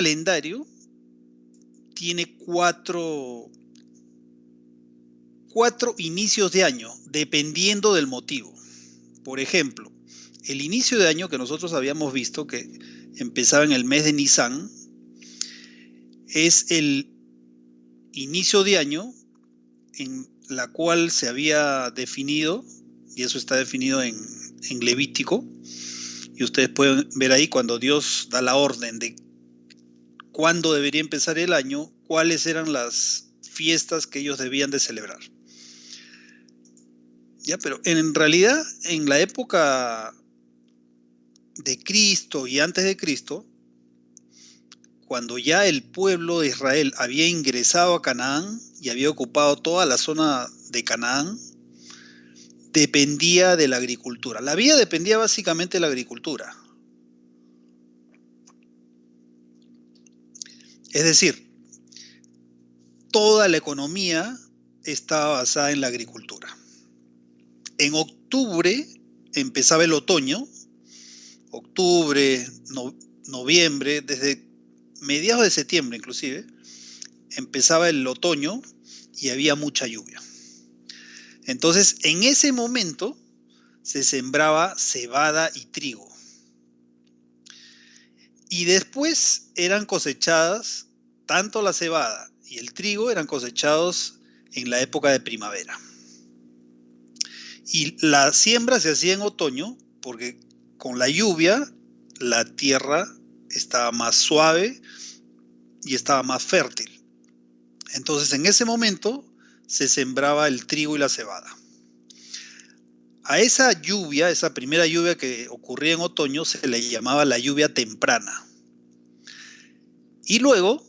calendario tiene cuatro inicios de año, dependiendo del motivo. Por ejemplo, el inicio de año que nosotros habíamos visto, que empezaba en el mes de Nisan, es el inicio de año en la cual se había definido, y eso está definido en Levítico, y ustedes pueden ver ahí cuando Dios da la orden de cuándo debería empezar el año, cuáles eran las fiestas que ellos debían de celebrar. Ya, pero en realidad, en la época de Cristo y antes de Cristo, cuando ya el pueblo de Israel había ingresado a Canaán y había ocupado toda la zona de Canaán, dependía de la agricultura. La vida dependía básicamente de la agricultura. Es decir, toda la economía estaba basada en la agricultura. En octubre empezaba el otoño, octubre, noviembre, desde mediados de septiembre inclusive, empezaba el otoño y había mucha lluvia. Entonces, en ese momento se sembraba cebada y trigo. Y después eran cosechadas, tanto la cebada y el trigo eran cosechados en la época de primavera. Y la siembra se hacía en otoño porque con la lluvia la tierra estaba más suave y estaba más fértil. Entonces en ese momento se sembraba el trigo y la cebada. A esa lluvia, esa primera lluvia que ocurría en otoño, se le llamaba la lluvia temprana. Y luego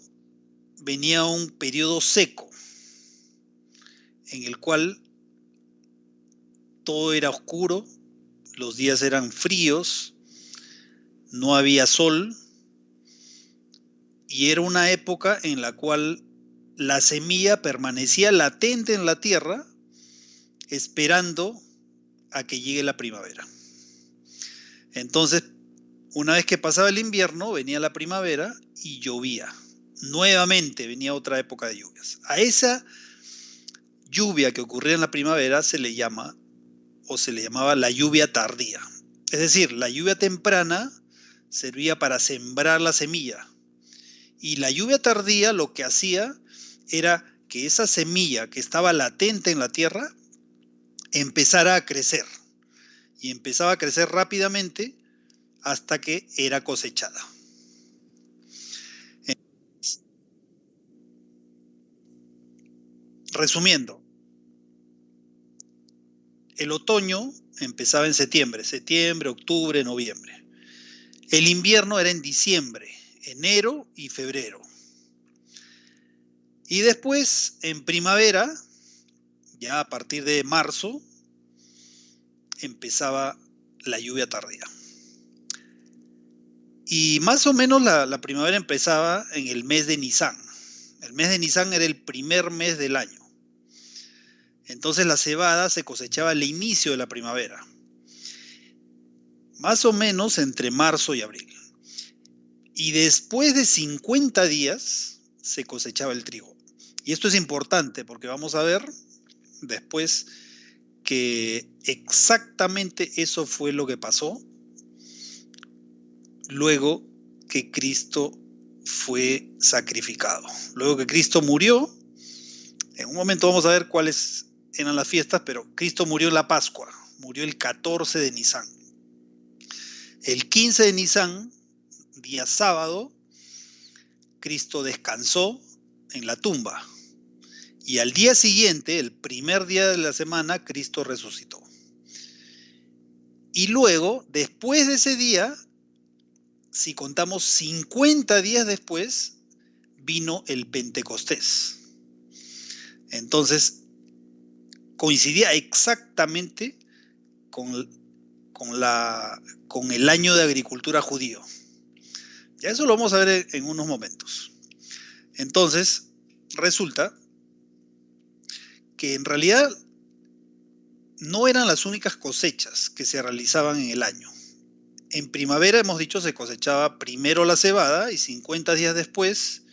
venía un periodo seco, en el cual todo era oscuro, los días eran fríos, no había sol, y era una época en la cual la semilla permanecía latente en la tierra, esperando a que llegue la primavera. Entonces, una vez que pasaba el invierno, venía la primavera y llovía. Nuevamente venía otra época de lluvias. A esa lluvia que ocurría en la primavera se le llama o se le llamaba la lluvia tardía. Es decir, la lluvia temprana servía para sembrar la semilla. Y la lluvia tardía lo que hacía era que esa semilla que estaba latente en la tierra empezara a crecer. Y empezaba a crecer rápidamente hasta que era cosechada. Resumiendo, el otoño empezaba en septiembre, octubre, noviembre. El invierno era en diciembre, enero y febrero. Y después, en primavera, ya a partir de marzo, empezaba la lluvia tardía. Y más o menos la primavera empezaba en el mes de Nisan. El mes de Nisan era el primer mes del año. Entonces la cebada se cosechaba al inicio de la primavera, más o menos entre marzo y abril. Y después de 50 días se cosechaba el trigo. Y esto es importante porque vamos a ver después que exactamente eso fue lo que pasó luego que Cristo fue sacrificado. Luego que Cristo murió, en un momento vamos a ver cuáles eran las fiestas, pero Cristo murió en la Pascua, murió el 14 de Nisan. El 15 de Nisan, día sábado, Cristo descansó en la tumba. Y al día siguiente, el primer día de la semana, Cristo resucitó. Y luego, después de ese día, si contamos 50 días después, vino el Pentecostés. Entonces, coincidía exactamente con el año de agricultura judío. Ya eso lo vamos a ver en unos momentos. Entonces, resulta que en realidad no eran las únicas cosechas que se realizaban en el año. en primavera, hemos dicho, se cosechaba primero la cebada y 50 días después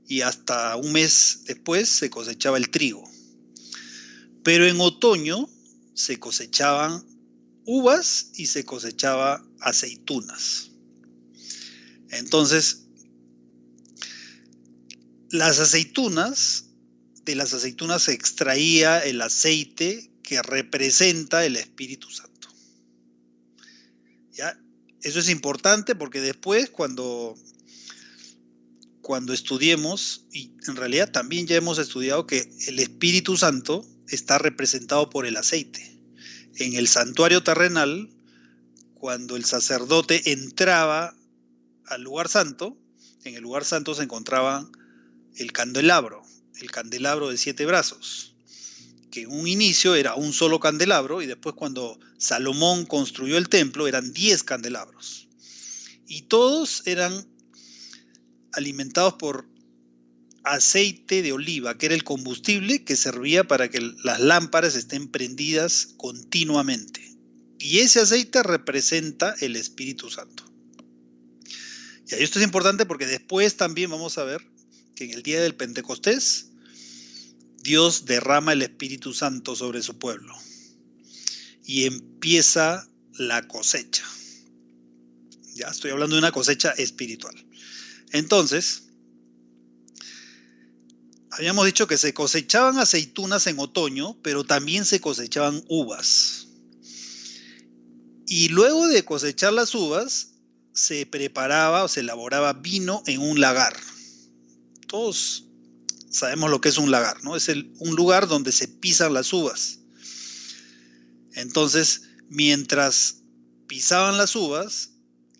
y hasta un mes después se cosechaba el trigo. Pero en otoño se cosechaban uvas y se cosechaba aceitunas. Entonces, las aceitunas, de las aceitunas se extraía el aceite que representa el Espíritu Santo. ¿Ya? Eso es importante porque después cuando estudiemos, y en realidad también ya hemos estudiado que el Espíritu Santo está representado por el aceite. En el santuario terrenal, cuando el sacerdote entraba al lugar santo, en el lugar santo se encontraba el candelabro de 7 brazos, que en un inicio era un solo candelabro y después cuando Salomón construyó el templo eran 10 candelabros. Y todos eran alimentados por aceite de oliva, que era el combustible que servía para que las lámparas estén prendidas continuamente. Y ese aceite representa el Espíritu Santo. Y esto es importante porque después también vamos a ver que en el día del Pentecostés Dios derrama el Espíritu Santo sobre su pueblo y empieza la cosecha. Ya estoy hablando de una cosecha espiritual. Entonces, habíamos dicho que se cosechaban aceitunas en otoño, pero también se cosechaban uvas. Y luego de cosechar las uvas, se preparaba o se elaboraba vino en un lagar. Todos sabemos lo que es un lagar, ¿no? Es un lugar donde se pisan las uvas. Entonces, mientras pisaban las uvas,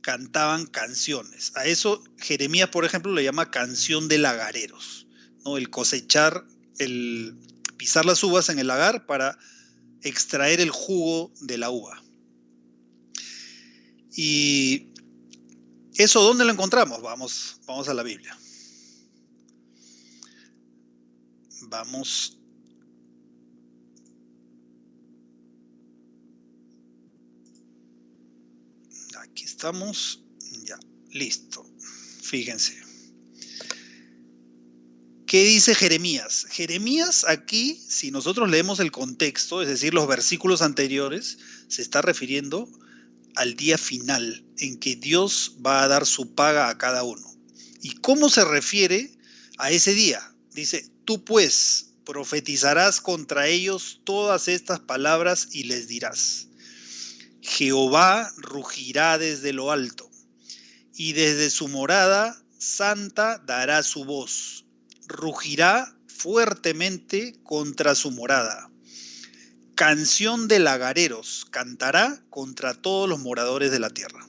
cantaban canciones. A eso Jeremías, por ejemplo, le llama canción de lagareros, ¿no? El cosechar, el pisar las uvas en el lagar para extraer el jugo de la uva. Y eso, ¿dónde lo encontramos? Vamos a la Biblia. Vamos. Aquí estamos. Ya, listo. Fíjense. ¿Qué dice Jeremías? Jeremías aquí, si nosotros leemos el contexto, es decir, los versículos anteriores, se está refiriendo al día final en que Dios va a dar su paga a cada uno. ¿Y cómo se refiere a ese día? Dice, tú pues profetizarás contra ellos todas estas palabras y les dirás, Jehová rugirá desde lo alto y desde su morada santa dará su voz. Rugirá fuertemente contra su morada. Canción de lagareros cantará contra todos los moradores de la tierra.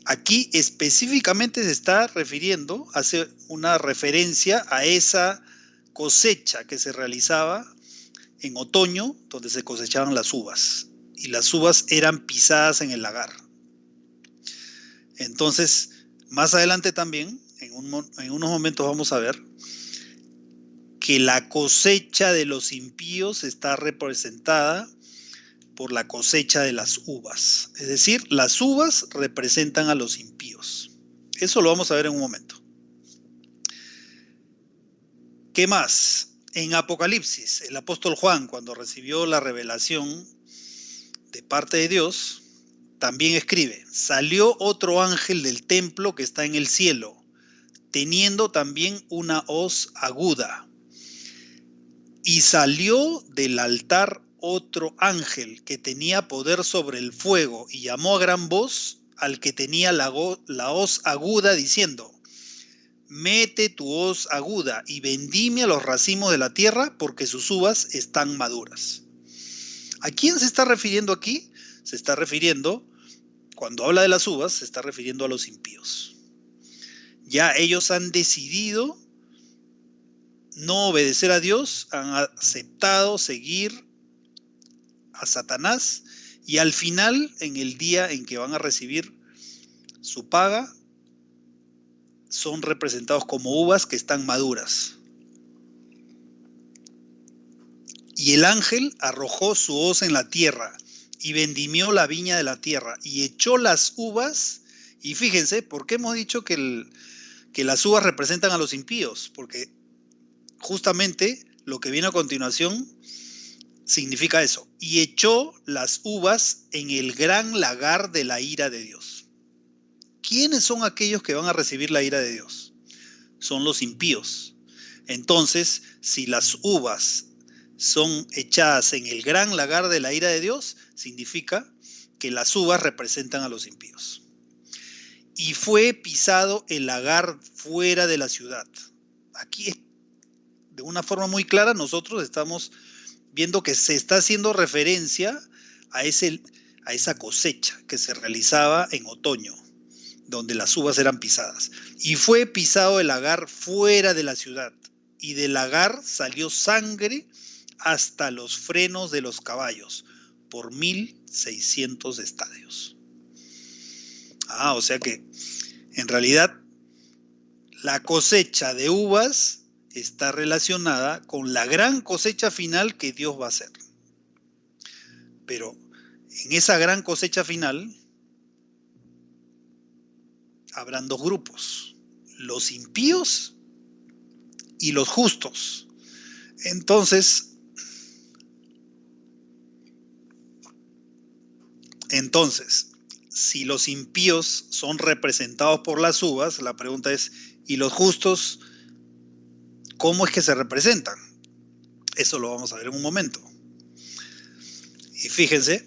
Aquí específicamente se está refiriendo, hace una referencia a esa cosecha que se realizaba en otoño, donde se cosechaban las uvas, y las uvas eran pisadas en el lagar. Entonces, más adelante también, en unos momentos vamos a ver que la cosecha de los impíos está representada por la cosecha de las uvas. Es decir, las uvas representan a los impíos. Eso lo vamos a ver en un momento. ¿Qué más? En Apocalipsis, el apóstol Juan, cuando recibió la revelación de parte de Dios, también escribe, salió otro ángel del templo que está en el cielo, teniendo también una hoz aguda. Y salió del altar otro ángel que tenía poder sobre el fuego y llamó a gran voz al que tenía la hoz aguda diciendo, mete tu hoz aguda y vendimia los racimos de la tierra porque sus uvas están maduras. ¿A quién se está refiriendo aquí? Se está refiriendo, cuando habla de las uvas, se está refiriendo a los impíos. Ya ellos han decidido no obedecer a Dios, han aceptado seguir a Satanás y al final, en el día en que van a recibir su paga, son representados como uvas que están maduras. Y el ángel arrojó su hoz en la tierra y vendimió la viña de la tierra y echó las uvas. Y fíjense, ¿por qué hemos dicho que las uvas representan a los impíos? Porque justamente lo que viene a continuación significa eso. Y echó las uvas en el gran lagar de la ira de Dios. ¿Quiénes son aquellos que van a recibir la ira de Dios? Son los impíos. Entonces, si las uvas son echadas en el gran lagar de la ira de Dios, significa que las uvas representan a los impíos. Y fue pisado el lagar fuera de la ciudad. Aquí, de una forma muy clara, nosotros estamos viendo que se está haciendo referencia a esa cosecha que se realizaba en otoño, donde las uvas eran pisadas. Y fue pisado el lagar fuera de la ciudad, y del lagar salió sangre hasta los frenos de los caballos, por 1,600 estadios. O sea que en realidad la cosecha de uvas está relacionada con la gran cosecha final que Dios va a hacer. Pero en esa gran cosecha final habrán dos grupos: los impíos y los justos. Entonces, si los impíos son representados por las uvas, la pregunta es, ¿y los justos cómo es que se representan? Eso lo vamos a ver en un momento. Y fíjense,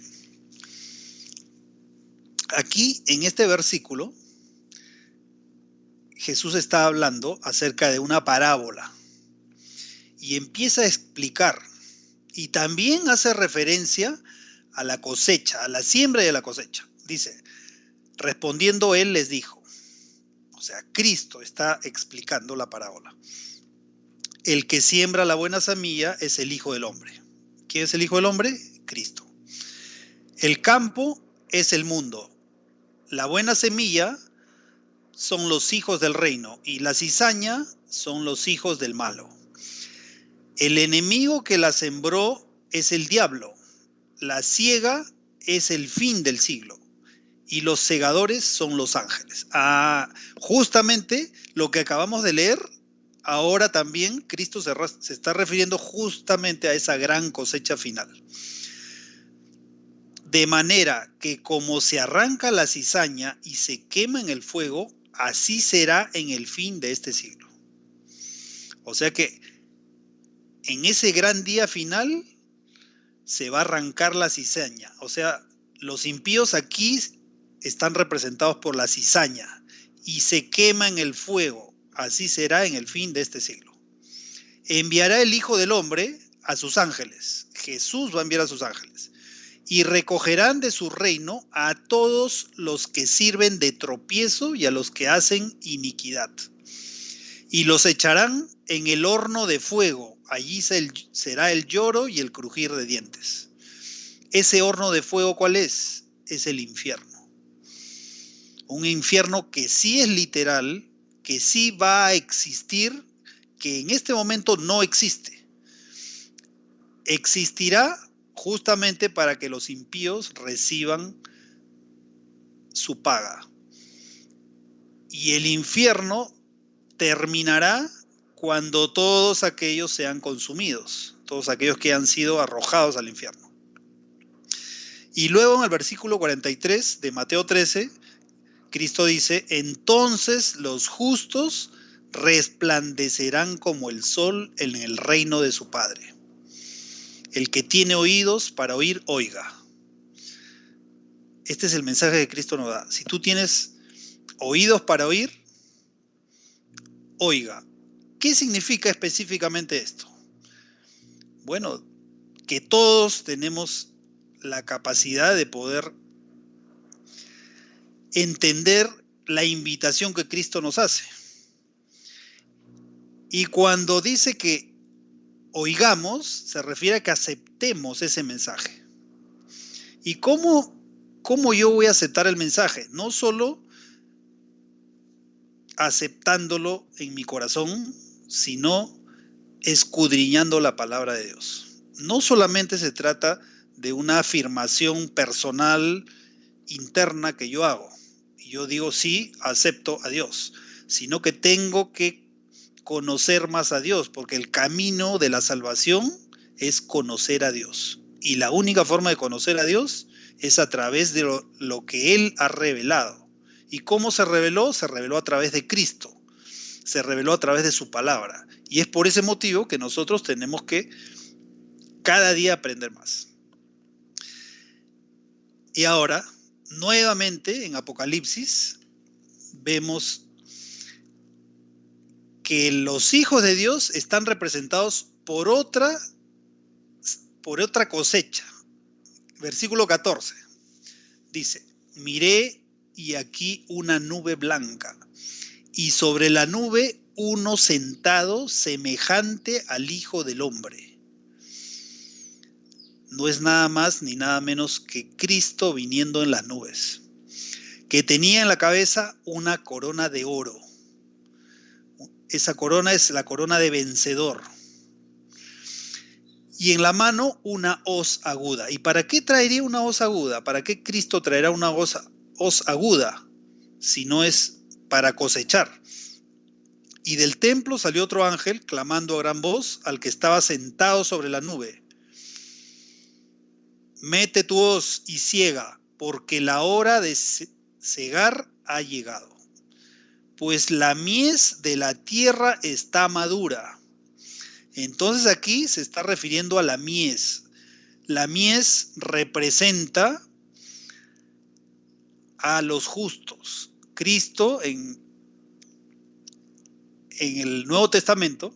aquí en este versículo, Jesús está hablando acerca de una parábola y empieza a explicar, y también hace referencia a la cosecha, a la siembra y a la cosecha. Dice, respondiendo él les dijo, o sea, Cristo está explicando la parábola. El que siembra la buena semilla es el Hijo del Hombre. ¿Quién es el Hijo del Hombre? Cristo. El campo es el mundo. La buena semilla son los hijos del reino y la cizaña son los hijos del malo. El enemigo que la sembró es el diablo. La siega es el fin del siglo y los segadores son los ángeles. Justamente lo que acabamos de leer, ahora también Cristo se está refiriendo justamente a esa gran cosecha final. De manera que como se arranca la cizaña y se quema en el fuego, así será en el fin de este siglo. O sea que en ese gran día final se va a arrancar la cizaña. O sea, los impíos aquí están representados por la cizaña y se quema en el fuego. Así será en el fin de este siglo. Enviará el Hijo del Hombre a sus ángeles. Jesús va a enviar a sus ángeles. Y recogerán de su reino a todos los que sirven de tropiezo y a los que hacen iniquidad. Y los echarán en el horno de fuego. Allí será el lloro y el crujir de dientes. Ese horno de fuego, ¿cuál es? Es el infierno. Un infierno que sí es literal, que sí va a existir, que en este momento no existe. Existirá justamente para que los impíos reciban su paga. Y el infierno terminará cuando todos aquellos sean consumidos, todos aquellos que han sido arrojados al infierno. Y luego en el versículo 43 de Mateo 13, Cristo dice, entonces los justos resplandecerán como el sol en el reino de su Padre. El que tiene oídos para oír, oiga. Este es el mensaje que Cristo nos da. Si tú tienes oídos para oír, oiga. ¿Qué significa específicamente esto? Bueno, que todos tenemos la capacidad de poder entender la invitación que Cristo nos hace. Y cuando dice que oigamos, se refiere a que aceptemos ese mensaje. ¿Y cómo yo voy a aceptar el mensaje? No solo aceptándolo en mi corazón, sino escudriñando la palabra de Dios. No solamente se trata de una afirmación personal interna que yo hago. Y yo digo, sí, acepto a Dios, sino que tengo que conocer más a Dios, porque el camino de la salvación es conocer a Dios. Y la única forma de conocer a Dios es a través de lo que Él ha revelado. ¿Y cómo se reveló? Se reveló a través de Cristo. Se reveló a través de su palabra. Y es por ese motivo que nosotros tenemos que cada día aprender más. Y ahora, nuevamente en Apocalipsis, vemos que los hijos de Dios están representados por otra cosecha. Versículo 14 dice: miré y aquí una nube blanca, y sobre la nube uno sentado semejante al Hijo del Hombre. No es nada más ni nada menos que Cristo viniendo en las nubes, que tenía en la cabeza una corona de oro. Esa corona es la corona de vencedor. Y en la mano una hoz aguda. ¿Y para qué traería una hoz aguda? ¿Para qué Cristo traerá una hoz aguda si no es para cosechar? Y del templo salió otro ángel clamando a gran voz al que estaba sentado sobre la nube: mete tu hoz y ciega, porque la hora de cegar ha llegado, pues la mies de la tierra está madura. Entonces aquí se está refiriendo a la mies. La mies representa a los justos. Cristo en el Nuevo Testamento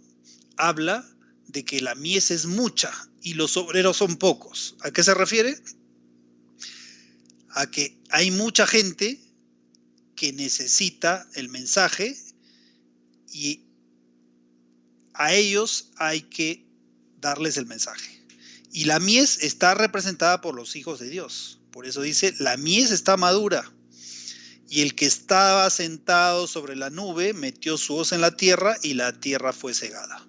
habla de que la mies es mucha y los obreros son pocos. ¿A qué se refiere? A que hay mucha gente que necesita el mensaje y a ellos hay que darles el mensaje. Y la mies está representada por los hijos de Dios. Por eso dice, la mies está madura. Y el que estaba sentado sobre la nube metió su hoz en la tierra y la tierra fue cegada.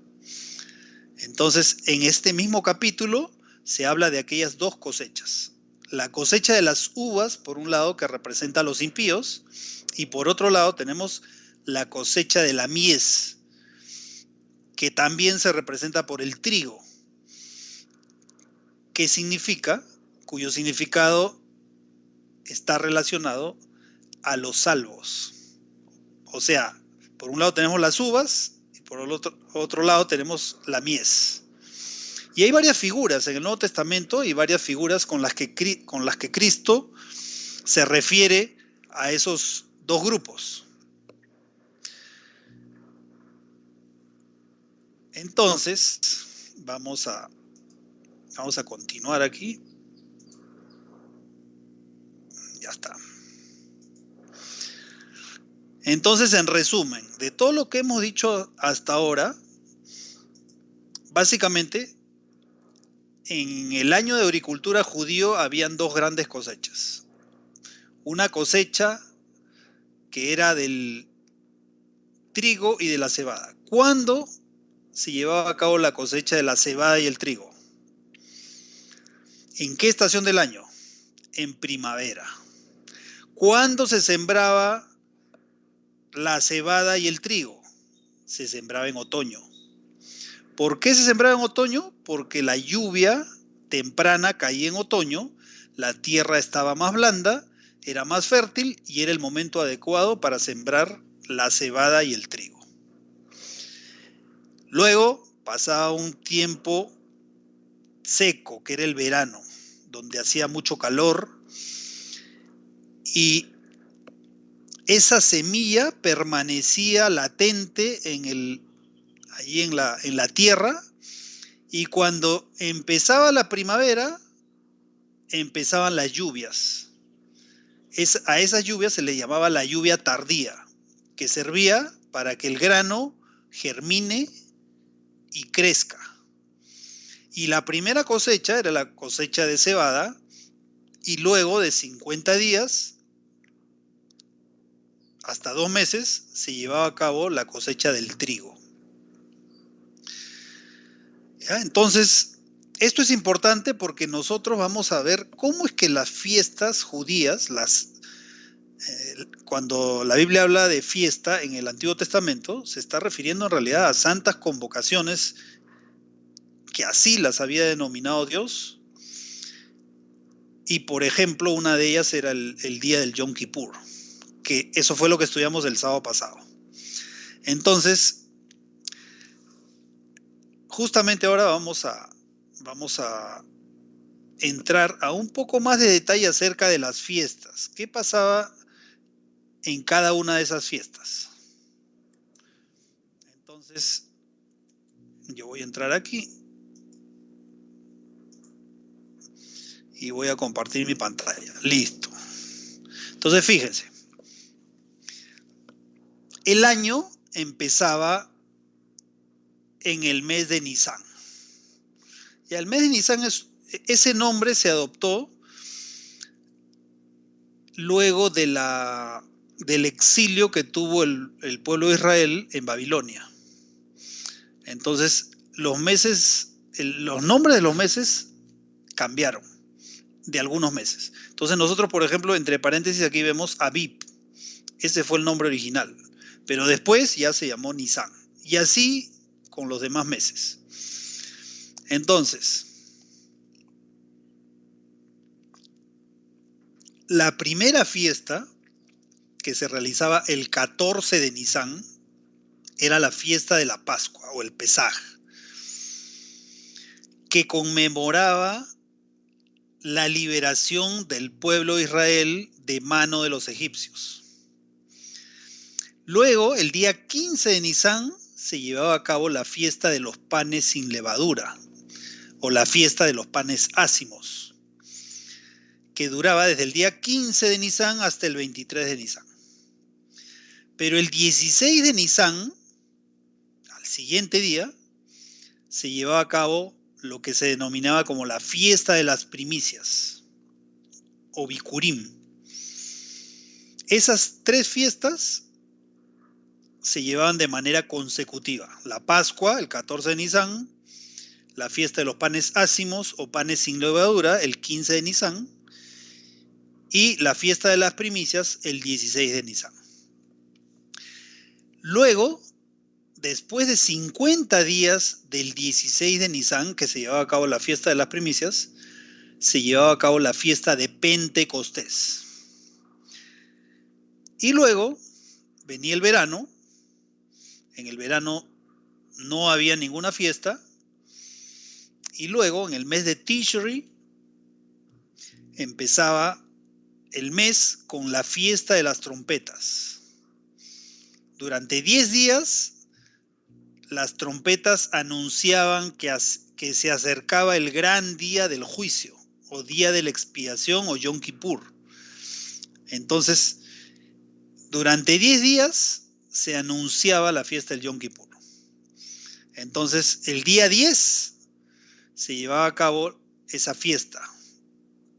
Entonces, en este mismo capítulo se habla de aquellas dos cosechas. La cosecha de las uvas, por un lado, que representa a los impíos, y por otro lado tenemos la cosecha de la mies, que también se representa por el trigo. ¿Qué significa? Cuyo significado está relacionado a los salvos. O sea, por un lado tenemos las uvas y por el otro lado tenemos la mies. Y hay varias figuras en el Nuevo Testamento y varias figuras con las que Cristo se refiere a esos dos grupos. Entonces, vamos a continuar aquí. Ya está. Entonces, en resumen, de todo lo que hemos dicho hasta ahora, básicamente, en el año de agricultura judío habían dos grandes cosechas. Una cosecha que era del trigo y de la cebada. ¿Cuándo se llevaba a cabo la cosecha de la cebada y el trigo? ¿En qué estación del año? En primavera. ¿Cuándo se sembraba la cebada y el trigo? Se sembraba en otoño. ¿Por qué se sembraba en otoño? Porque la lluvia temprana caía en otoño, la tierra estaba más blanda, era más fértil y era el momento adecuado para sembrar la cebada y el trigo. Luego pasaba un tiempo seco, que era el verano, donde hacía mucho calor, y esa semilla permanecía latente allí en la tierra, y cuando empezaba la primavera, empezaban las lluvias. A esas lluvias se le llamaba la lluvia tardía, que servía para que el grano germine y crezca. Y la primera cosecha era la cosecha de cebada, y luego de 50 días hasta 2 meses se llevaba a cabo la cosecha del trigo. ¿Ya? Entonces, Esto es importante porque nosotros vamos a ver cómo es que las fiestas judías, cuando la Biblia habla de fiesta en el Antiguo Testamento, se está refiriendo en realidad a santas convocaciones que así las había denominado Dios. Y por ejemplo, una de ellas era el día del Yom Kippur, que eso fue lo que estudiamos el sábado pasado. Entonces, justamente ahora vamos a entrar a un poco más de detalle acerca de las fiestas. ¿Qué pasaba en cada una de esas fiestas? Entonces, yo voy a entrar aquí y voy a compartir mi pantalla. Listo. Entonces, fíjense. El año empezaba en el mes de Nisan. Y el mes de Nisan, ese nombre se adoptó luego del exilio que tuvo el pueblo de Israel en Babilonia. Entonces, los nombres de los meses cambiaron de algunos meses. Entonces, nosotros, por ejemplo, entre paréntesis aquí vemos Abib. Ese fue el nombre original. Pero después ya se llamó Nisan. Y así con los demás meses. Entonces, la primera fiesta que se realizaba el 14 de Nisan era la fiesta de la Pascua o el Pesaj, que conmemoraba la liberación del pueblo de Israel de mano de los egipcios. Luego, el día 15 de Nisan, se llevaba a cabo la fiesta de los panes sin levadura, o la fiesta de los panes ácimos, que duraba desde el día 15 de Nisan hasta el 23 de Nisan. Pero el 16 de Nisan, al siguiente día, se llevaba a cabo lo que se denominaba como la fiesta de las primicias, o Bikurim. Esas tres fiestas se llevaban de manera consecutiva. La Pascua, el 14 de Nisan, la fiesta de los panes ácimos o panes sin levadura, el 15 de Nisan, y la fiesta de las primicias, el 16 de Nisan. Luego, después de 50 días del 16 de Nisan, que se llevaba a cabo la fiesta de las primicias, se llevaba a cabo la fiesta de Pentecostés. Y luego venía el verano. En el verano no había ninguna fiesta. Y luego, en el mes de Tishri, empezaba el mes con la fiesta de las trompetas. Durante 10 días, las trompetas anunciaban que se acercaba el gran día del juicio, o día de la expiación, o Yom Kippur. Entonces, durante 10 días se anunciaba la fiesta del Yom Kippur. Entonces, el día 10 se llevaba a cabo esa fiesta,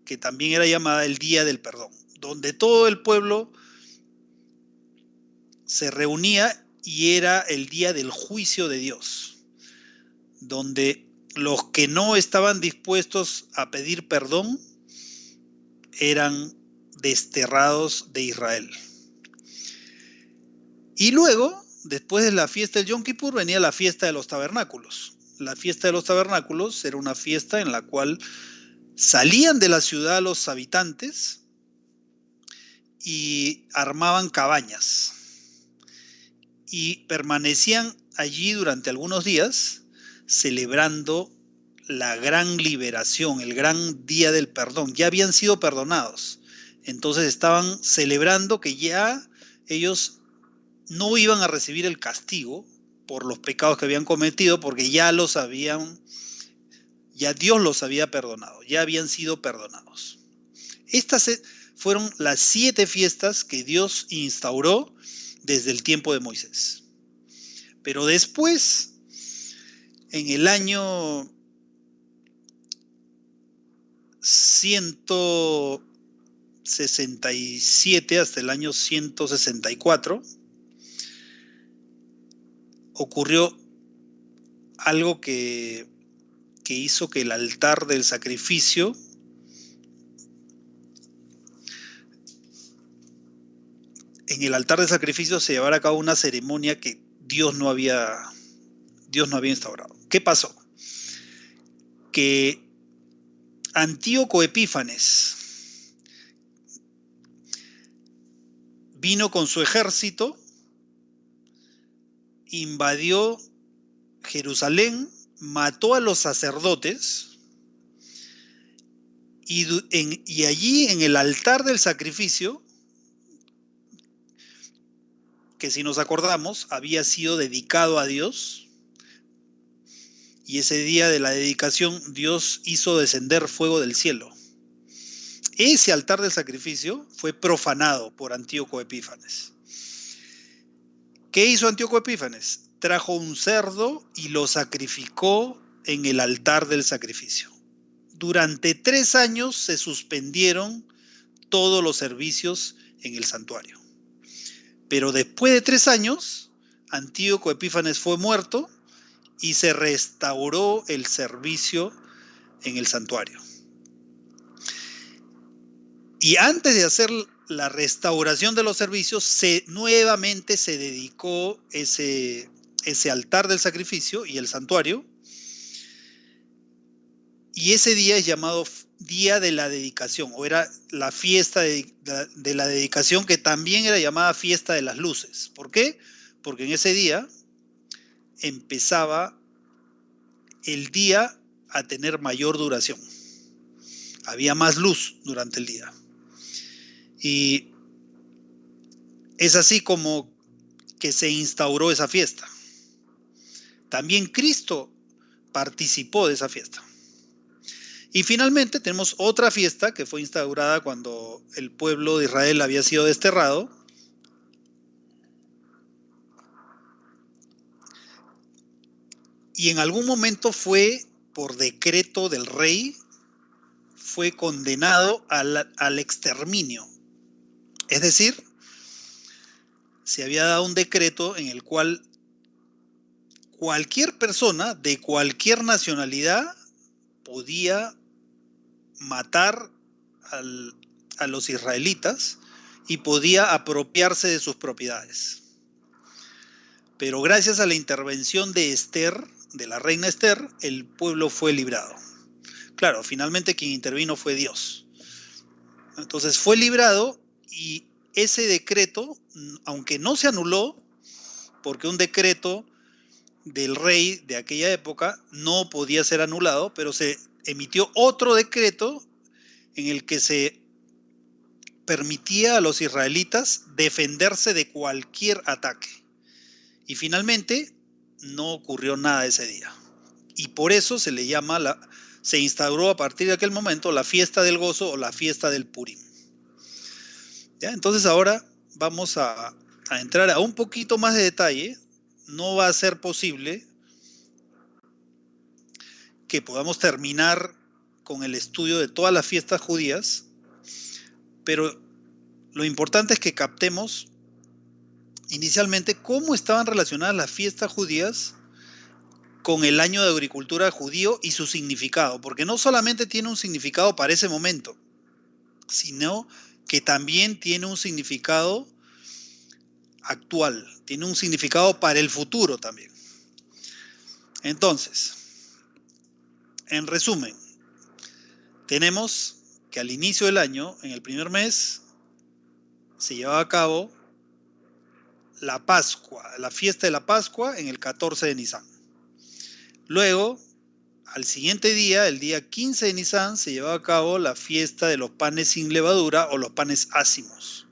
que también era llamada el Día del Perdón, donde todo el pueblo se reunía y era el día del juicio de Dios, donde los que no estaban dispuestos a pedir perdón eran desterrados de Israel. Y luego, después de la fiesta del Yom Kippur, venía la fiesta de los tabernáculos. La fiesta de los tabernáculos era una fiesta en la cual salían de la ciudad los habitantes y armaban cabañas y permanecían allí durante algunos días celebrando la gran liberación, el gran día del perdón. Ya habían sido perdonados. Entonces estaban celebrando que ya ellos no iban a recibir el castigo por los pecados que habían cometido, porque ya Dios los había perdonado, ya habían sido perdonados. Estas fueron las 7 fiestas que Dios instauró desde el tiempo de Moisés. Pero después, en el año 167 hasta el año 164, ocurrió algo que que hizo que el altar del sacrificio se llevara a cabo una ceremonia que Dios no había instaurado. ¿Qué pasó? Que Antíoco Epífanes vino con su ejército, invadió Jerusalén, mató a los sacerdotes y allí en el altar del sacrificio, que si nos acordamos había sido dedicado a Dios, y ese día de la dedicación Dios hizo descender fuego del cielo. Ese altar del sacrificio fue profanado por Antíoco Epífanes. ¿Qué hizo Antíoco Epífanes? Trajo un cerdo y lo sacrificó en el altar del sacrificio. Durante 3 años se suspendieron todos los servicios en el santuario. Pero después de 3 años, Antíoco Epífanes fue muerto y se restauró el servicio en el santuario. Y antes de hacer la restauración de los servicios, nuevamente se dedicó ese altar del sacrificio y el santuario. Y ese día es llamado Día de la Dedicación, o era la fiesta de la dedicación, que también era llamada Fiesta de las Luces. ¿Por qué? Porque en ese día empezaba el día a tener mayor duración. Había más luz durante el día. Y es así como que se instauró esa fiesta. También Cristo participó de esa fiesta. Y finalmente tenemos otra fiesta que fue instaurada cuando el pueblo de Israel había sido desterrado. Y en algún momento fue por decreto del rey, fue condenado al exterminio. Es decir, se había dado un decreto en el cual cualquier persona de cualquier nacionalidad podía matar a los israelitas y podía apropiarse de sus propiedades. Pero gracias a la intervención de Esther, de la reina Esther, el pueblo fue librado. Claro, finalmente quien intervino fue Dios. Entonces fue librado, y ese decreto, aunque no se anuló, porque un decreto del rey de aquella época no podía ser anulado, pero se emitió otro decreto en el que se permitía a los israelitas defenderse de cualquier ataque. Y finalmente no ocurrió nada ese día. Y por eso se le llama, se instauró a partir de aquel momento la fiesta del gozo o la fiesta del Purim. ¿Ya? Entonces ahora vamos a entrar a un poquito más de detalle. No va a ser posible que podamos terminar con el estudio de todas las fiestas judías, pero lo importante es que captemos inicialmente cómo estaban relacionadas las fiestas judías con el año de agricultura judío y su significado, porque no solamente tiene un significado para ese momento, sino que también tiene un significado actual, tiene un significado para el futuro también. Entonces, en resumen, tenemos que al inicio del año, en el primer mes, se llevaba a cabo la Pascua, la fiesta de la Pascua en el 14 de Nisán. Luego, al siguiente día, el día 15 de Nisán, se llevaba a cabo la fiesta de los panes sin levadura o los panes ácimos.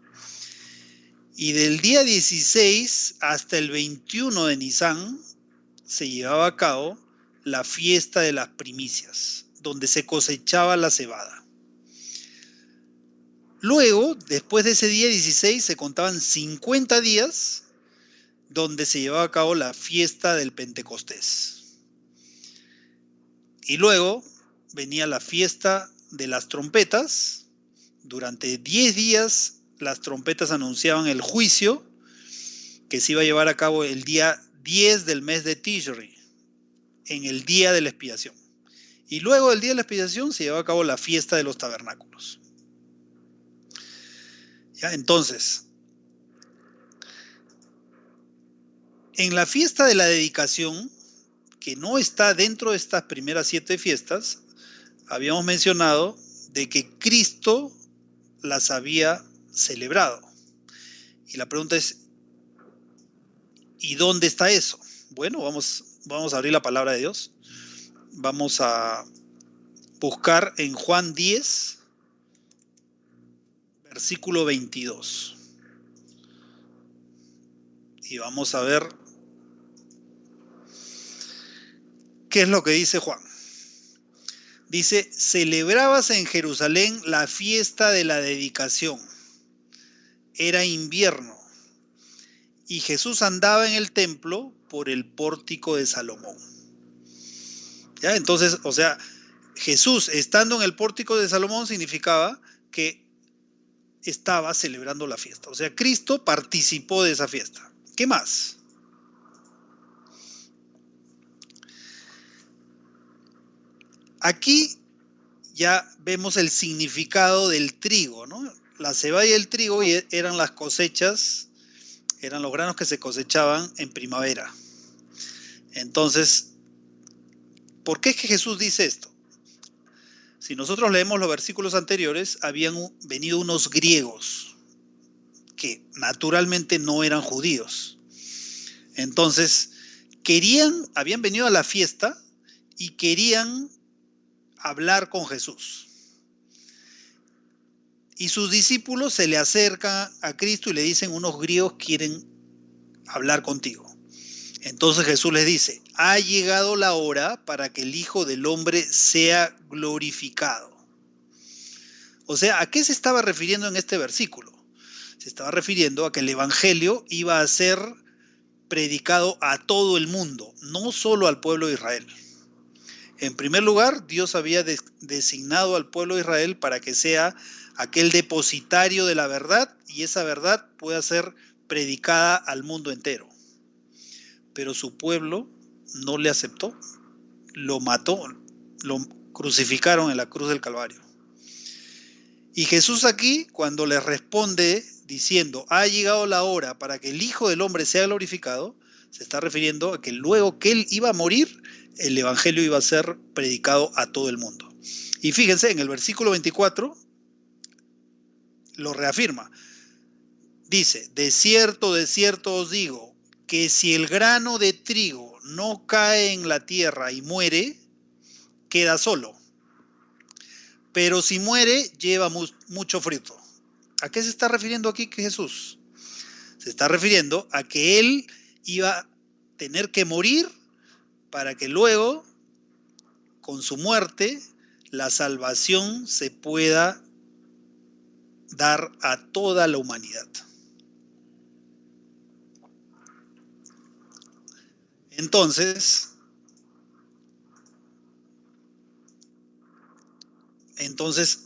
Y del día 16 hasta el 21 de Nisán se llevaba a cabo la fiesta de las primicias, donde se cosechaba la cebada. Luego, después de ese día 16, se contaban 50 días donde se llevaba a cabo la fiesta del Pentecostés. Y luego venía la fiesta de las trompetas. Durante 10 días las trompetas anunciaban el juicio que se iba a llevar a cabo el día 10 del mes de Tishri, en el día de la expiación. Y luego del día de la expiación se llevaba a cabo la fiesta de los tabernáculos. ¿Ya? Entonces, en la fiesta de la dedicación, que no está dentro de estas primeras 7 fiestas, habíamos mencionado de que Cristo las había celebrado. Y la pregunta es, ¿y dónde está eso? Bueno, vamos a abrir la palabra de Dios. Vamos a buscar en Juan 10, versículo 22. Y vamos a ver qué es lo que dice Juan. Dice, celebrábase en Jerusalén la fiesta de la dedicación. Era invierno y Jesús andaba en el templo por el pórtico de Salomón. ¿Ya? Entonces, o sea, Jesús estando en el pórtico de Salomón significaba que estaba celebrando la fiesta. O sea, Cristo participó de esa fiesta. ¿Qué más? Aquí ya vemos el significado del trigo, ¿no? La cebada y el trigo eran las cosechas, eran los granos que se cosechaban en primavera. Entonces, ¿por qué es que Jesús dice esto? Si nosotros leemos los versículos anteriores, habían venido unos griegos que naturalmente no eran judíos. Entonces, habían venido a la fiesta y querían hablar con Jesús. Y sus discípulos se le acercan a Cristo y le dicen, unos griegos quieren hablar contigo. Entonces Jesús les dice, ha llegado la hora para que el Hijo del Hombre sea glorificado. O sea, ¿a qué se estaba refiriendo en este versículo? Se estaba refiriendo a que el Evangelio iba a ser predicado a todo el mundo, no solo al pueblo de Israel. En primer lugar, Dios había designado al pueblo de Israel para que sea aquel depositario de la verdad y esa verdad pueda ser predicada al mundo entero. Pero su pueblo no le aceptó, lo mató, lo crucificaron en la cruz del Calvario. Y Jesús aquí, cuando les responde diciendo, ha llegado la hora para que el Hijo del Hombre sea glorificado, se está refiriendo a que luego que él iba a morir, el Evangelio iba a ser predicado a todo el mundo. Y fíjense, en el versículo 24 lo reafirma. Dice, de cierto os digo, que si el grano de trigo no cae en la tierra y muere, queda solo. Pero si muere, lleva mucho fruto. ¿A qué se está refiriendo aquí Jesús? Se está refiriendo a que él iba a tener que morir para que luego, con su muerte, la salvación se pueda dar a toda la humanidad. Entonces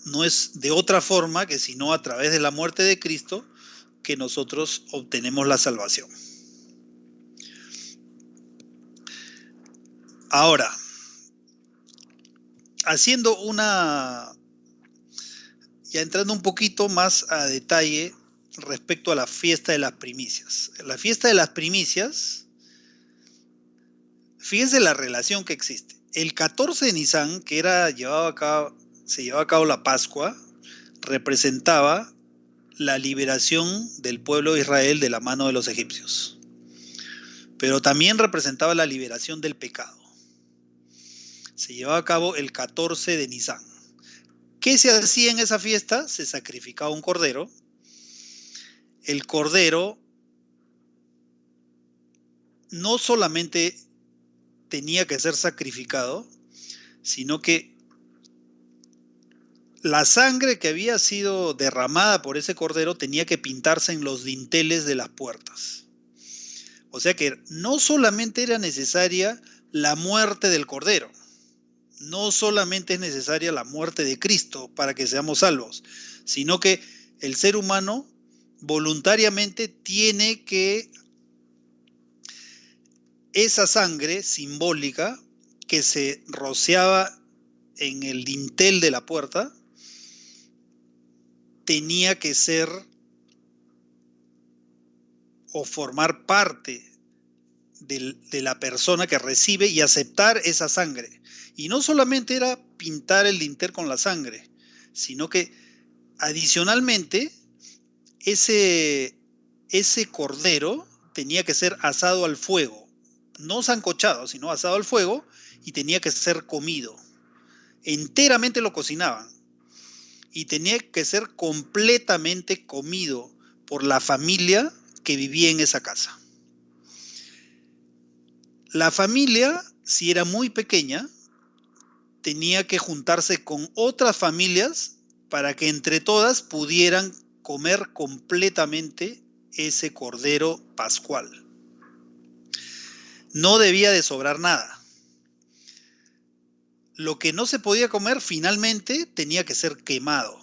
no es de otra forma que sino a través de la muerte de Cristo que nosotros obtenemos la salvación. Ahora, ya entrando un poquito más a detalle respecto a la fiesta de las primicias. La fiesta de las primicias, fíjense la relación que existe. El 14 de Nisan, que se llevaba a cabo la Pascua, representaba la liberación del pueblo de Israel de la mano de los egipcios. Pero también representaba la liberación del pecado. Se llevaba a cabo el 14 de Nisan. ¿Qué se hacía en esa fiesta? Se sacrificaba un cordero. El cordero no solamente tenía que ser sacrificado, sino que la sangre que había sido derramada por ese cordero tenía que pintarse en los dinteles de las puertas. O sea que no solamente era necesaria la muerte del cordero, no solamente es necesaria la muerte de Cristo para que seamos salvos, sino que el ser humano voluntariamente tiene que esa sangre simbólica que se rociaba en el dintel de la puerta tenía que ser o formar parte de la persona que recibe y aceptar esa sangre. Y no solamente era pintar el dintel con la sangre, sino que adicionalmente ese cordero tenía que ser asado al fuego, no sancochado, sino asado al fuego, y tenía que ser comido. Enteramente lo cocinaban y tenía que ser completamente comido por la familia que vivía en esa casa. La familia, si era muy pequeña, tenía que juntarse con otras familias para que entre todas pudieran comer completamente ese cordero pascual. No debía de sobrar nada. Lo que no se podía comer finalmente tenía que ser quemado.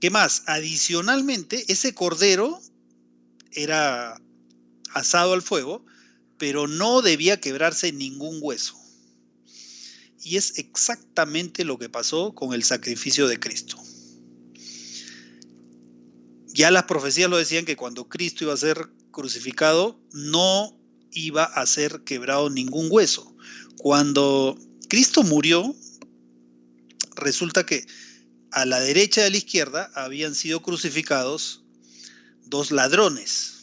¿Qué más? Adicionalmente, ese cordero era asado al fuego, pero no debía quebrarse ningún hueso. Y es exactamente lo que pasó con el sacrificio de Cristo. Ya las profecías lo decían que cuando Cristo iba a ser crucificado, no iba a ser quebrado ningún hueso. Cuando Cristo murió, resulta que a la derecha y a la izquierda habían sido crucificados dos ladrones.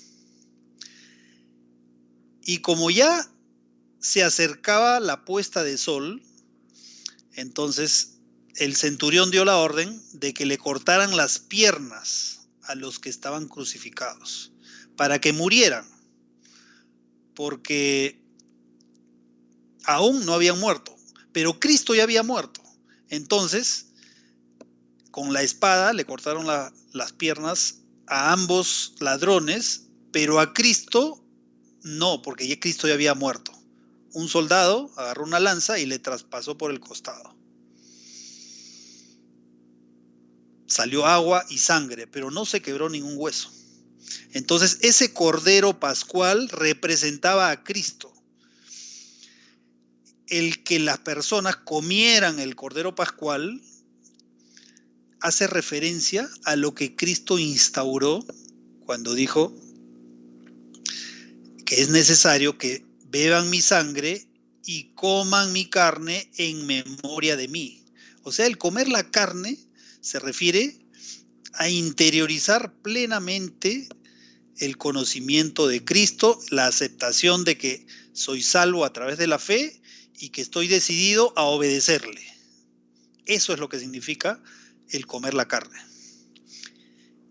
Y como ya se acercaba la puesta de sol, entonces el centurión dio la orden de que le cortaran las piernas a los que estaban crucificados, para que murieran, porque aún no habían muerto, pero Cristo ya había muerto. Entonces, con la espada le cortaron las piernas a ambos ladrones, pero a Cristo no, porque ya Cristo ya había muerto. Un soldado agarró una lanza y le traspasó por el costado. Salió agua y sangre, pero no se quebró ningún hueso. Entonces, ese cordero pascual representaba a Cristo. El que las personas comieran el cordero pascual hace referencia a lo que Cristo instauró cuando dijo que es necesario que beban mi sangre y coman mi carne en memoria de mí. O sea, el comer la carne se refiere a interiorizar plenamente el conocimiento de Cristo, la aceptación de que soy salvo a través de la fe y que estoy decidido a obedecerle. Eso es lo que significa el comer la carne.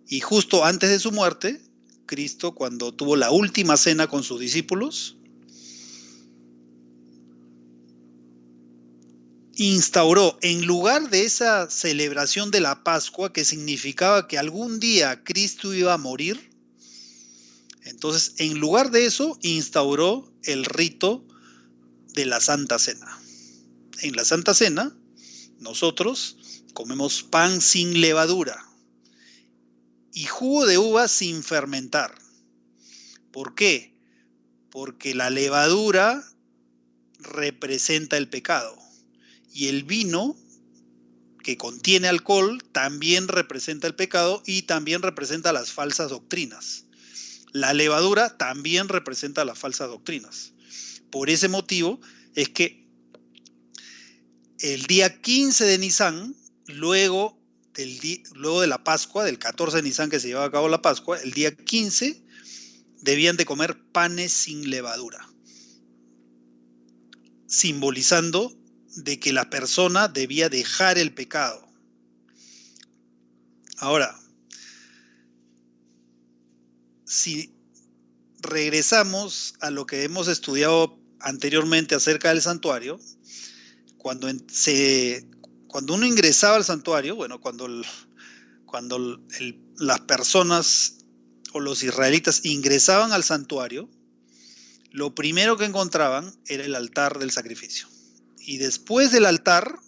Y justo antes de su muerte, Cristo, cuando tuvo la última cena con sus discípulos, instauró, en lugar de esa celebración de la Pascua, que significaba que algún día Cristo iba a morir, entonces en lugar de eso instauró el rito de la Santa Cena. En la Santa Cena, nosotros comemos pan sin levadura y jugo de uva sin fermentar. ¿Por qué? Porque la levadura representa el pecado y el vino que contiene alcohol también representa el pecado y también representa las falsas doctrinas. La levadura también representa las falsas doctrinas. Por ese motivo es que el día 15 de Nisan, luego de la Pascua, del 14 de Nisan que se llevaba a cabo la Pascua, el día 15 debían de comer panes sin levadura, simbolizando de que la persona debía dejar el pecado. Ahora, si regresamos a lo que hemos estudiado anteriormente acerca del santuario, cuando uno ingresaba al santuario, bueno, cuando las personas o los israelitas ingresaban al santuario, lo primero que encontraban era el altar del sacrificio. Y después del altar,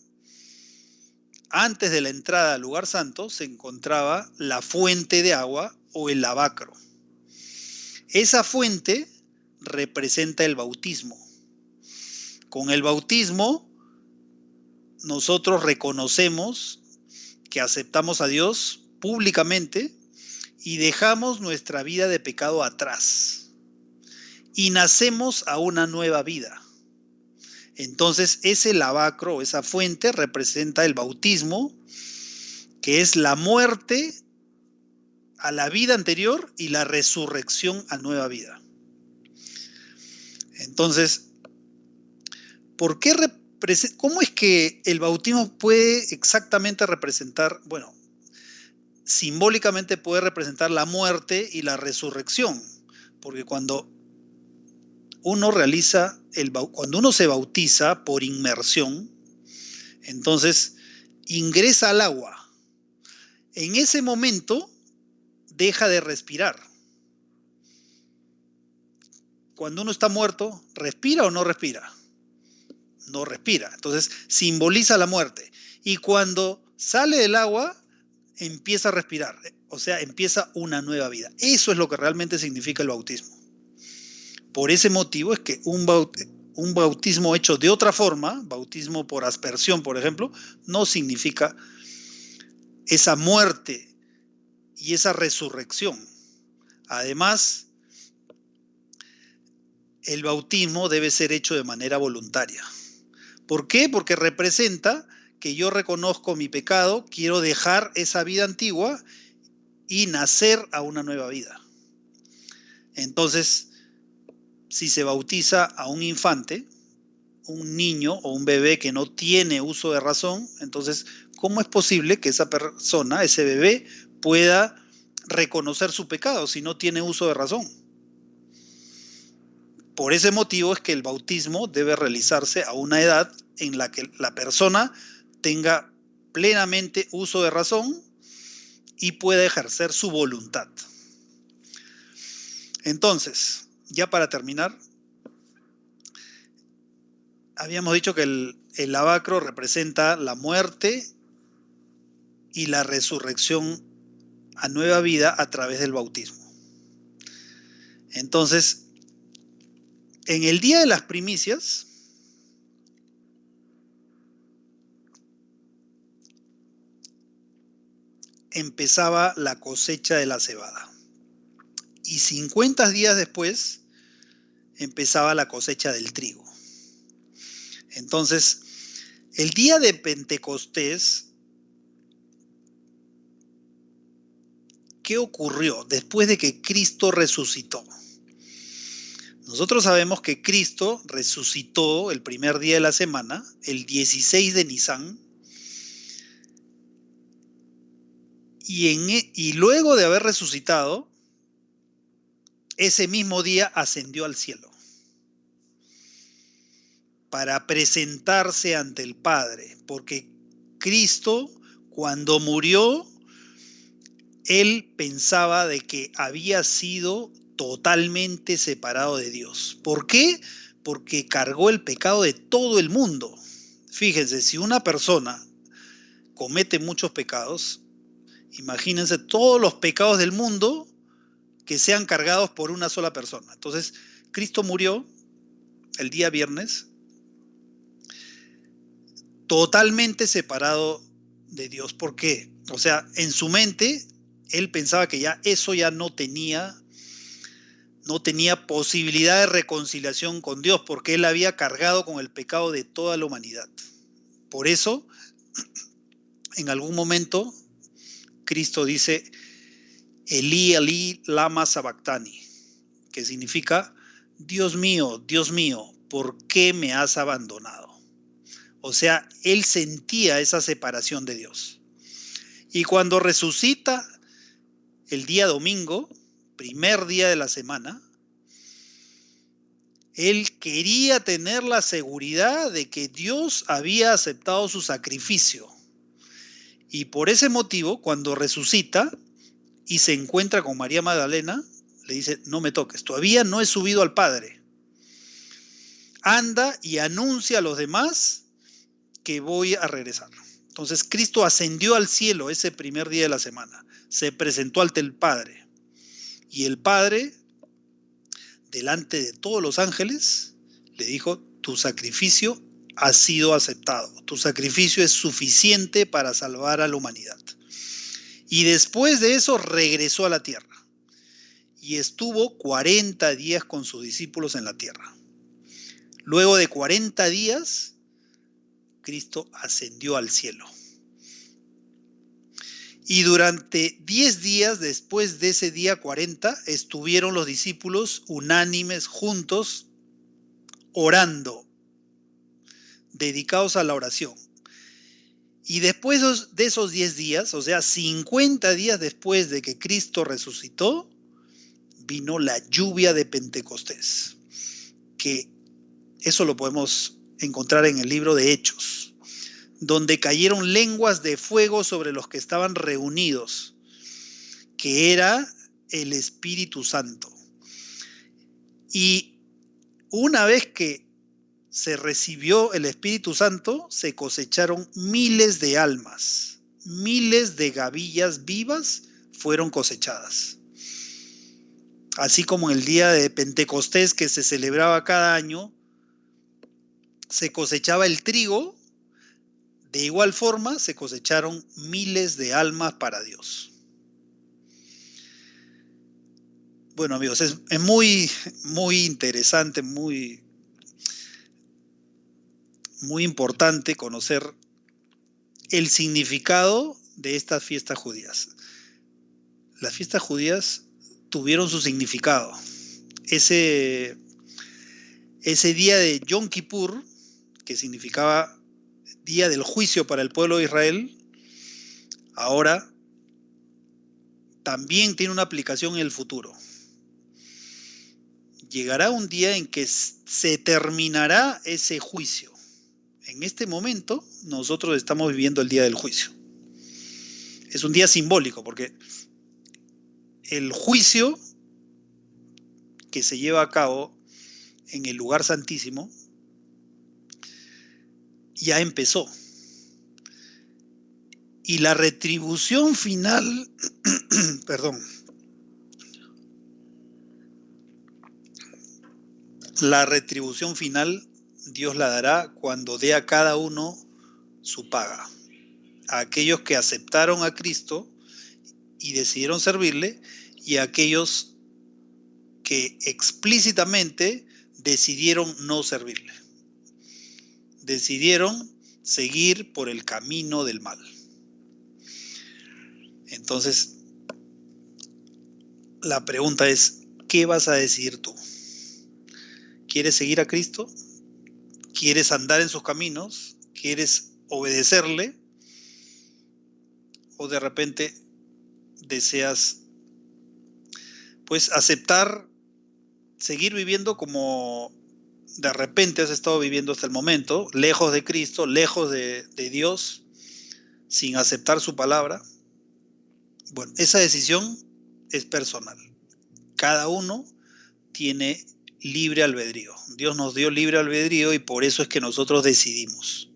antes de la entrada al lugar santo, se encontraba la fuente de agua o el lavacro. Esa fuente representa el bautismo. Con el bautismo, nosotros reconocemos que aceptamos a Dios públicamente y dejamos nuestra vida de pecado atrás y nacemos a una nueva vida. Entonces ese lavacro, esa fuente representa el bautismo, que es la muerte a la vida anterior y la resurrección a nueva vida. Entonces, ¿cómo es que el bautismo puede exactamente representar, bueno, simbólicamente puede representar la muerte y la resurrección? Porque cuando uno se bautiza por inmersión, entonces ingresa al agua. En ese momento deja de respirar. Cuando uno está muerto, ¿respira o no respira? No respira. Entonces simboliza la muerte. Y cuando sale del agua, empieza a respirar. O sea, empieza una nueva vida. Eso es lo que realmente significa el bautismo. Por ese motivo es que un bautismo hecho de otra forma, bautismo por aspersión, por ejemplo, no significa esa muerte y esa resurrección. Además, el bautismo debe ser hecho de manera voluntaria. ¿Por qué? Porque representa que yo reconozco mi pecado, quiero dejar esa vida antigua y nacer a una nueva vida. Entonces, si se bautiza a un infante, un niño o un bebé que no tiene uso de razón, entonces, ¿cómo es posible que esa persona, ese bebé, pueda reconocer su pecado si no tiene uso de razón? Por ese motivo es que el bautismo debe realizarse a una edad en la que la persona tenga plenamente uso de razón y pueda ejercer su voluntad. Entonces, ya para terminar, habíamos dicho que el lavacro representa la muerte y la resurrección a nueva vida a través del bautismo. Entonces, en el día de las primicias, empezaba la cosecha de la cebada. Y 50 días después empezaba la cosecha del trigo. Entonces, el día de Pentecostés, ¿qué ocurrió después de que Cristo resucitó? Nosotros sabemos que Cristo resucitó el primer día de la semana, el 16 de Nisán, y luego de haber resucitado, ese mismo día ascendió al cielo para presentarse ante el Padre, porque Cristo, cuando murió, él pensaba de que había sido totalmente separado de Dios. ¿Por qué? Porque cargó el pecado de todo el mundo. Fíjense, si una persona comete muchos pecados, imagínense todos los pecados del mundo que sean cargados por una sola persona. Entonces, Cristo murió el día viernes, totalmente separado de Dios. ¿Por qué? O sea, en su mente, él pensaba que ya eso ya no tenía posibilidad de reconciliación con Dios, porque él había cargado con el pecado de toda la humanidad. Por eso, en algún momento, Cristo dice, Elí, Elí, lama sabactani, que significa, Dios mío, ¿por qué me has abandonado? O sea, él sentía esa separación de Dios. Y cuando resucita el día domingo, primer día de la semana, él quería tener la seguridad de que Dios había aceptado su sacrificio. Y por ese motivo, cuando resucita y se encuentra con María Magdalena, le dice, no me toques, todavía no he subido al Padre. Anda y anuncia a los demás que voy a regresar. Entonces Cristo ascendió al cielo ese primer día de la semana, se presentó ante el Padre y el Padre, delante de todos los ángeles, le dijo, tu sacrificio has sido aceptado. Tu sacrificio es suficiente para salvar a la humanidad. Y después de eso regresó a la tierra y estuvo 40 días con sus discípulos en la tierra. Luego de 40 días, Cristo ascendió al cielo. Y durante 10 días después de ese día 40, estuvieron los discípulos unánimes juntos, orando, dedicados a la oración. Y después de esos 10 días, o sea, 50 días después de que Cristo resucitó, vino la lluvia de Pentecostés, que eso lo podemos encontrar en el libro de Hechos, donde cayeron lenguas de fuego sobre los que estaban reunidos, que era el Espíritu Santo. Y una vez que se recibió el Espíritu Santo, se cosecharon miles de almas, miles de gavillas vivas fueron cosechadas. Así como en el día de Pentecostés, que se celebraba cada año, se cosechaba el trigo, de igual forma se cosecharon miles de almas para Dios. Bueno, amigos, es muy interesante, muy importante conocer el significado de estas fiestas judías. Las fiestas judías tuvieron su significado. Ese día de Yom Kippur, que significaba día del juicio para el pueblo de Israel, ahora también tiene una aplicación en el futuro. Llegará un día en que se terminará ese juicio. En este momento nosotros estamos viviendo el día del juicio. Es un día simbólico porque el juicio que se lleva a cabo en el lugar santísimo ya empezó. Y la retribución final, perdón, la retribución final Dios la dará cuando dé a cada uno su paga. A aquellos que aceptaron a Cristo y decidieron servirle, y a aquellos que explícitamente decidieron no servirle. Decidieron seguir por el camino del mal. Entonces, la pregunta es, ¿qué vas a decidir tú? ¿Quieres seguir a Cristo? ¿Quieres andar en sus caminos? ¿Quieres obedecerle? ¿O de repente deseas pues aceptar, seguir viviendo como de repente has estado viviendo hasta el momento, lejos de Cristo, lejos de Dios, sin aceptar su palabra? Bueno, esa decisión es personal. Cada uno tiene libre albedrío. Dios nos dio libre albedrío y por eso es que nosotros decidimos.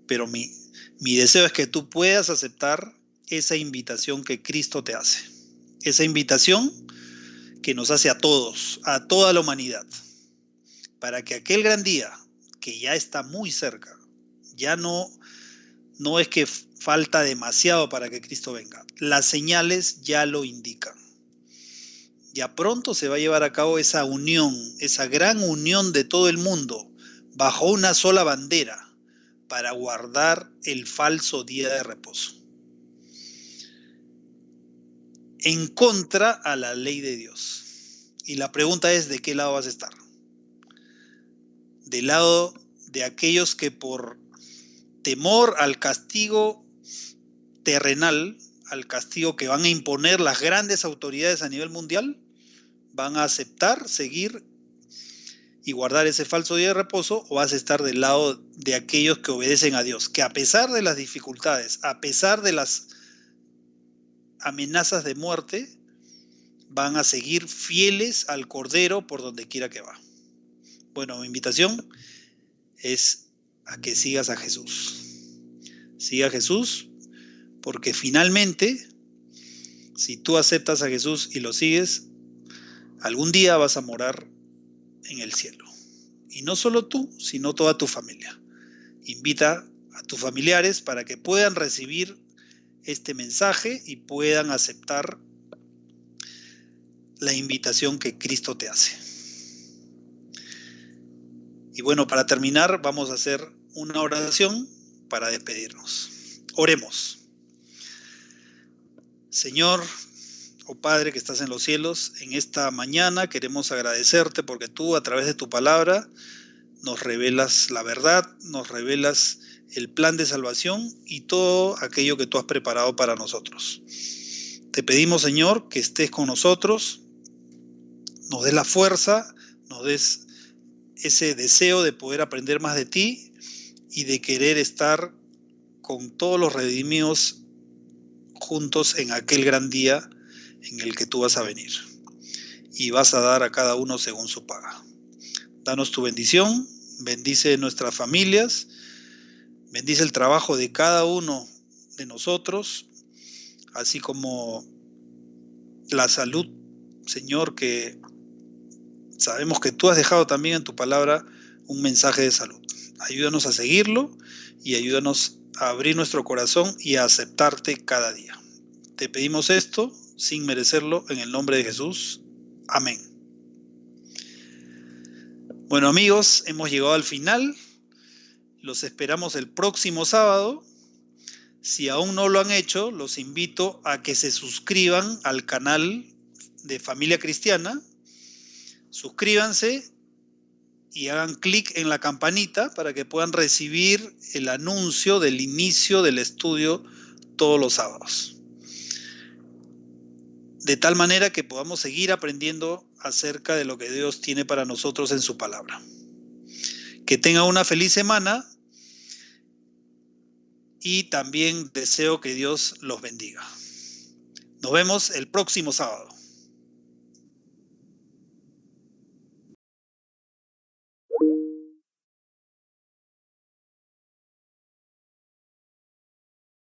Pero mi deseo es que tú puedas aceptar esa invitación que Cristo te hace. Esa invitación que nos hace a todos, a toda la humanidad, para que aquel gran día, que ya está muy cerca, ya no es que falta demasiado para que Cristo venga. Las señales ya lo indican. Ya pronto se va a llevar a cabo esa unión, esa gran unión de todo el mundo, bajo una sola bandera, para guardar el falso día de reposo, en contra a la ley de Dios. Y la pregunta es, ¿de qué lado vas a estar? ¿Del lado de aquellos que por temor al castigo terrenal, al castigo que van a imponer las grandes autoridades a nivel mundial, van a aceptar, seguir y guardar ese falso día de reposo? ¿O vas a estar del lado de aquellos que obedecen a Dios, que a pesar de las dificultades, a pesar de las amenazas de muerte, van a seguir fieles al Cordero por donde quiera que va? Bueno, mi invitación es a que sigas a Jesús. Siga a Jesús, porque finalmente, si tú aceptas a Jesús y lo sigues, algún día vas a morar en el cielo. Y no solo tú, sino toda tu familia. Invita a tus familiares para que puedan recibir este mensaje y puedan aceptar la invitación que Cristo te hace. Y bueno, para terminar, vamos a hacer una oración para despedirnos. Oremos. Señor, oh Padre que estás en los cielos, en esta mañana queremos agradecerte porque tú a través de tu palabra nos revelas la verdad, nos revelas el plan de salvación y todo aquello que tú has preparado para nosotros. Te pedimos, Señor, que estés con nosotros, nos des la fuerza, nos des ese deseo de poder aprender más de ti y de querer estar con todos los redimidos juntos en aquel gran día en el que tú vas a venir y vas a dar a cada uno según su paga. Danos tu bendición, bendice nuestras familias, bendice el trabajo de cada uno de nosotros, así como la salud, Señor, que sabemos que tú has dejado también en tu palabra un mensaje de salud. Ayúdanos a seguirlo y ayúdanos a abrir nuestro corazón y a aceptarte cada día. Te pedimos esto sin merecerlo en el nombre de Jesús. Amén. Bueno, amigos, hemos llegado al final. Los esperamos el próximo sábado. Si aún no lo han hecho, los invito a que se suscriban al canal de Familia Cristiana. Suscríbanse y hagan clic en la campanita para que puedan recibir el anuncio del inicio del estudio todos los sábados. De tal manera que podamos seguir aprendiendo acerca de lo que Dios tiene para nosotros en su palabra. Que tengan una feliz semana y también deseo que Dios los bendiga. Nos vemos el próximo sábado.